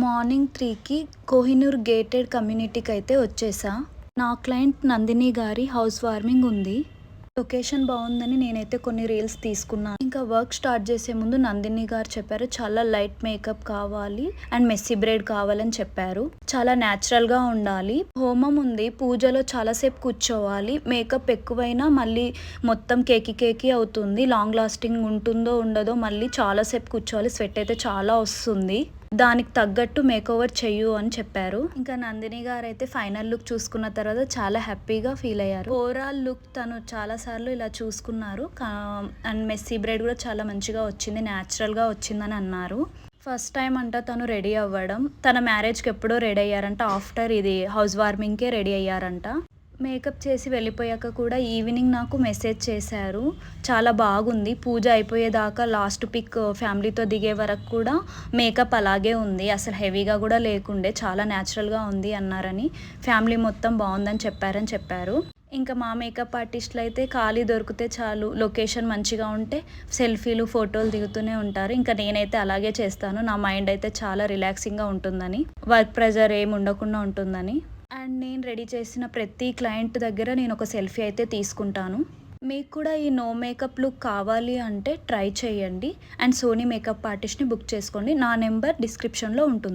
Morning 3కి Kohinoor gated కమ్యూనిటీకి అయితే వచ్చేసా. నా క్లయింట్ నందిని గారి హౌస్ వార్మింగ్ ఉంది. లొకేషన్ బాగుందని నేనైతే కొన్ని రీల్స్ తీసుకున్నాను. ఇంకా వర్క్ స్టార్ట్ చేసే ముందు నందిని గారు చెప్పారు, చాలా లైట్ మేకప్ కావాలి అండ్ మెస్సీ బ్రైడ్ కావాలని చెప్పారు. చాలా న్యాచురల్ గా ఉండాలి. హోమం ఉంది, పూజలో చాలాసేపు కూర్చోవాలి. మేకప్ ఎక్కువైనా మళ్ళీ మొత్తం కేకి అవుతుంది. లాంగ్ లాస్టింగ్ ఉంటుందో ఉండదో, మళ్ళీ చాలాసేపు కూర్చోవాలి. స్వెట్ అయితే చాలా వస్తుంది. దానికి తగ్గట్టు మేకోవర్ చెయ్యు అని చెప్పారు. ఇంకా నందిని గారు అయితే ఫైనల్ లుక్ చూసుకున్న తర్వాత చాలా హ్యాపీగా ఫీల్ అయ్యారు. ఓవరాల్ లుక్ తను చాలా సార్లు ఇలా చూసుకున్నారు అండ్ మెస్సీ బ్రైడ్ కూడా చాలా మంచిగా వచ్చింది, న్యాచురల్గా వచ్చిందని అన్నారు. ఫస్ట్ టైం అంట తను రెడీ అవ్వడం. తన మ్యారేజ్కి ఎప్పుడో రెడీ అయ్యారంట, ఆఫ్టర్ ఇది హౌస్ వార్మింగ్కే రెడీ అయ్యారంట. మేకప్ చేసి వెళ్ళిపోయాక కూడా ఈవినింగ్ నాకు మెసేజ్ చేశారు, చాలా బాగుంది, పూజ అయిపోయేదాకా లాస్ట్ పిక్ ఫ్యామిలీతో దిగే వరకు కూడా మేకప్ అలాగే ఉంది, అసలు హెవీగా కూడా లేకుండే, చాలా న్యాచురల్గా ఉంది అన్నారని. ఫ్యామిలీ మొత్తం బాగుందని చెప్పారు. ఇంకా మా మేకప్ ఆర్టిస్టులు అయితే ఖాళీ దొరికితే చాలు, లొకేషన్ మంచిగా ఉంటే సెల్ఫీలు ఫోటోలు దిగుతూనే ఉంటారు. ఇంకా నేనైతే అలాగే చేస్తాను. నా మైండ్ అయితే చాలా రిలాక్సింగ్గా ఉంటుందని, వర్క్ ప్రెజర్ ఏమి ఉండకుండా ఉంటుందని. అండ్ నేను రెడీ చేసిన ప్రతి క్లయింట్ దగ్గర నేను ఒక సెల్ఫీ అయితే తీసుకుంటాను. మీకు కూడా ఈ నో మేకప్ లుక్ కావాలి అంటే ట్రై చేయండి అండ్ సోనీ మేకప్ ఆర్టిస్ట్ని బుక్ చేసుకోండి. నా నెంబర్ డిస్క్రిప్షన్లో ఉంటుంది.